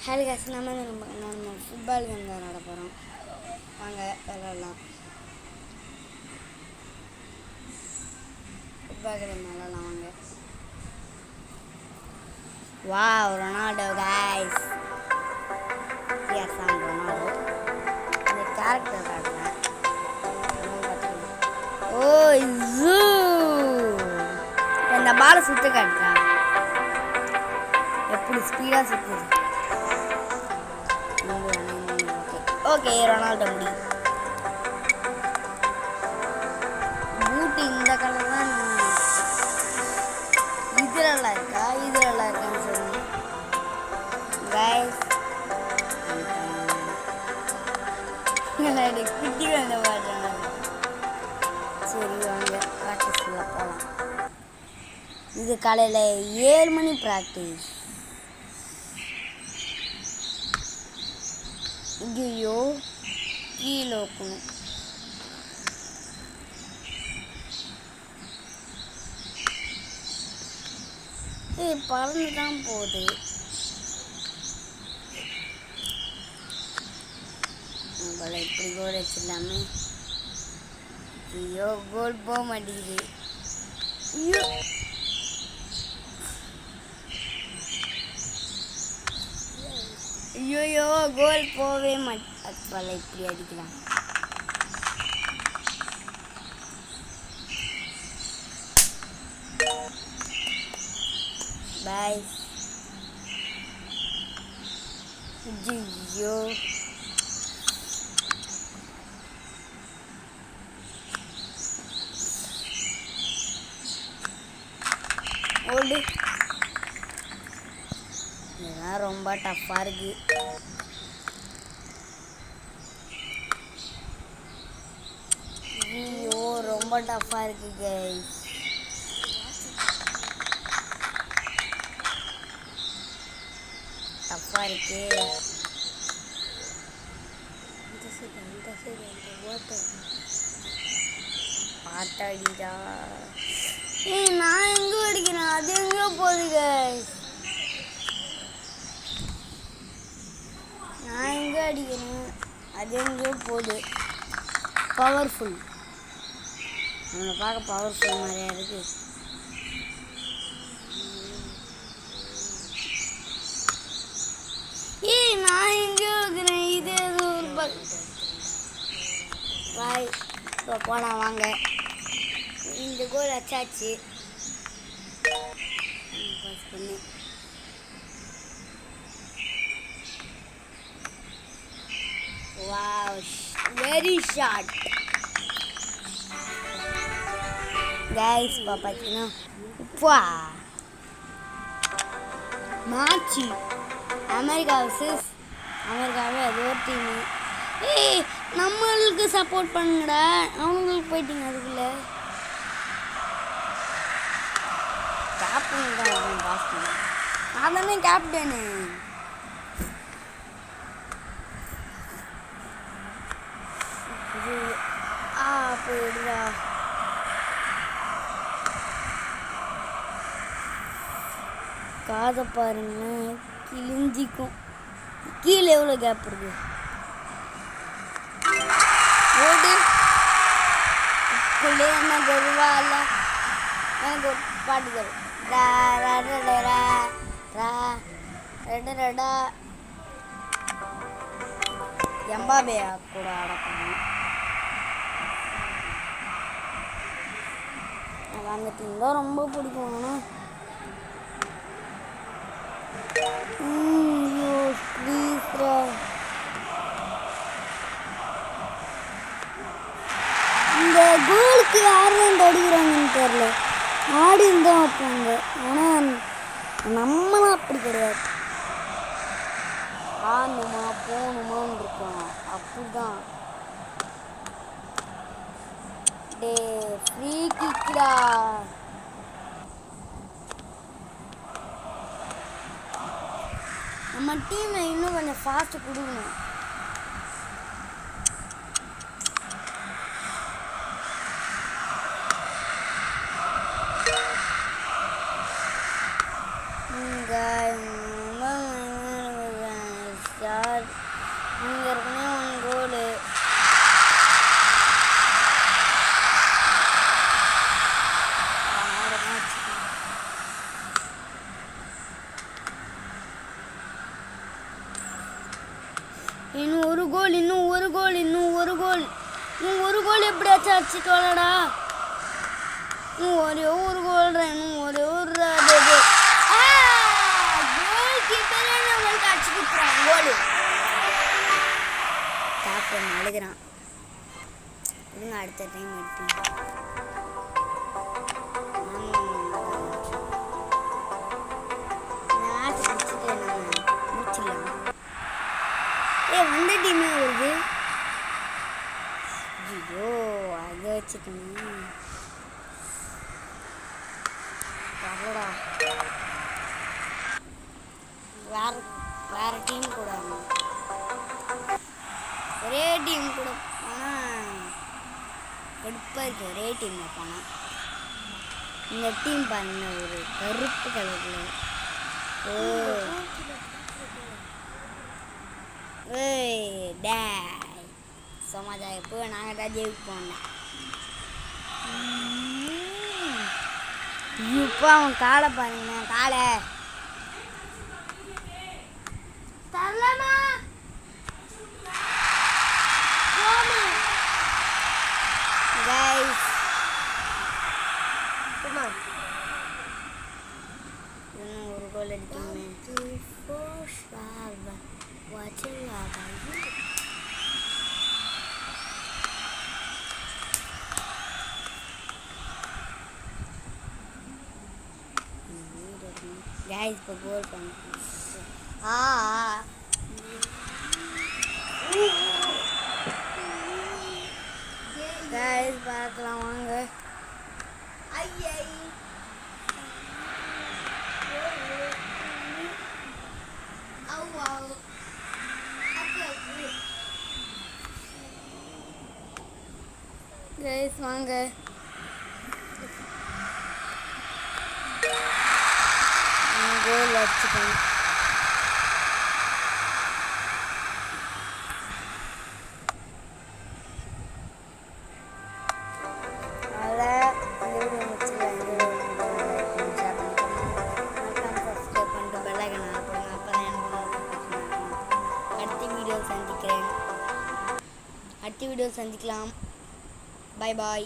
Haley காசு நம்ம football game தான் விளாட போகிறோம். வாங்க விளாட்லாம். ஃபுட்பால் கேம் விளாட்லாம் வாங்க. Wow, Ronaldo guys. எஸ், ஆம் ரொனால்டோ. இந்த கேரக்டர் காட்டுறேன். ஓ ஜூ, இந்த பாலை சுற்ற காட்டுறேன். எப்படி ஸ்பீடாக சுற்றுது. ஓகே, ரொனால்டோ முடியும். பூட்டு இந்த கலர் தான். இது நல்லா இருக்கா, இது நல்லா இருக்கான்னு சொல்லுங்க கைஸ். குட்டி வந்த பாடுறாங்க. சரி வாங்க ப்ராக்டிஸ்ல போகலாம். இது காலையில் 7 மணி ப்ராக்டிஸ். ஐயோ கீழே வைக்கணும். பறந்து தான் போகுது. நம்மள இப்படி கோல் வச்சிடலாமே. ஐயோ கோல் போக மாட்டேங்குது. ஐயோ ஐயோயோ கோல் போகவே மாட்டேன். இப்படி அடிக்கலாம். பாய். ஐயோ ஓடு. இதெல்லாம் ரொம்ப டஃப்பாக இருக்கு. ஐயோ ரொம்ப டஃப்பாக இருக்கு கைஸ். டஃப்பாக இருக்கு. பாட்டாடிடா. நான் எங்கே அடிக்கிறேன், அது எங்கேயோ போகுது கைஸ். நான் எங்கே அடிக்கிறேன், அது எங்கேயோ போகுது. பவர்ஃபுல். நம்மளை பார்க்க பவர்ஃபுல் மாதிரியா இருக்கு. நான் எங்கேயோ இருக்கிறேன், இது ஏதோ ஒரு பாய். இப்போ போகலாம் வாங்க. இந்த கோல் அச்சாச்சு. பாஸ் பண்ணு. Wow, very short guys. பார்த்தீங்கன்னா உப்பா மேட்ச் அமெரிக்கா வர்சஸ் அமெரிக்காவே ஏதோ ஒரு டீமு. நம்மளுக்கு சப்போர்ட் பண்ணுங்கடா. அவங்களுக்கு போயிட்டீங்க அதுக்குள்ள. கேப்டன் தான் பாஸ் பண்ண. நான் தானே கேப்டனு. போயிடுதா. காதை பாருங்க கிழிஞ்சிக்கும். கீழே எவ்வளோ கேப் இருக்கு. ஓடு. இப்படியே என்ன கருவா இல்லை. எனக்கு ஒரு பாட்டு தரும். எம்பாபே கூட அடக்கணும். அந்த டீம் தான் ரொம்ப பிடிக்கும். ஆனால் இந்த கோலுக்கு யார் தான் தடுக்கிறாங்கன்னு தெரியல. ஆடி இருந்தால் வைப்பாங்க. ஆனால் நம்மளாம் அப்படி கிடையாது. ஆடணுமா போகணுமான்னு இருக்கோம். அப்படிதான். டே ஃப்ரீ கிக்டா. நம்ம டீமை இன்னும் கொஞ்சம் ஃபாஸ்ட்டு கொடுக்கணும். அங்கே இருக்கனே 1 கோலு. இன்னும் ஒரு கோல் எப்படியாச்சும் அடிச்சுட்டு வரடா. இன்னும் ஒரே ஒரு கோல் கோல் கீப்பரே நம்மளுக்கு அடிச்சு கொடுக்குறான் கோல். கேப்டன் அழுகிறான். இதுங்க அடுத்த டைம் எடுத்து வந்த டீமே வருது. ஐயோ அதை வச்சுக்கணும் வரலடா. வேற டீம் கூட ஒரே டீம் கூட போனால் கடுப்பாக இருக்கு. ஒரே டீமில் போனால் இந்த டீம் பாருங்க ஒரு கருப்பு கலரில். சமாஜா எப்போ நாங்கள் தான் ஜெயிப்போம். இப்போ அவன் காலை பாருங்க காலை தரலாமா. கைஸ் இன்னும் ஒரு கோல் அடிக்கணுமே. கைஸ் இப்போ கோல் பண்ண கைஸ் பார்க்கலாம் வாங்க. கைஸ் வாங்க. கோல் அடிச்சுக்கணும். அடுத்த வீடியோ சந்திக்கலாம். பாய் பாய்.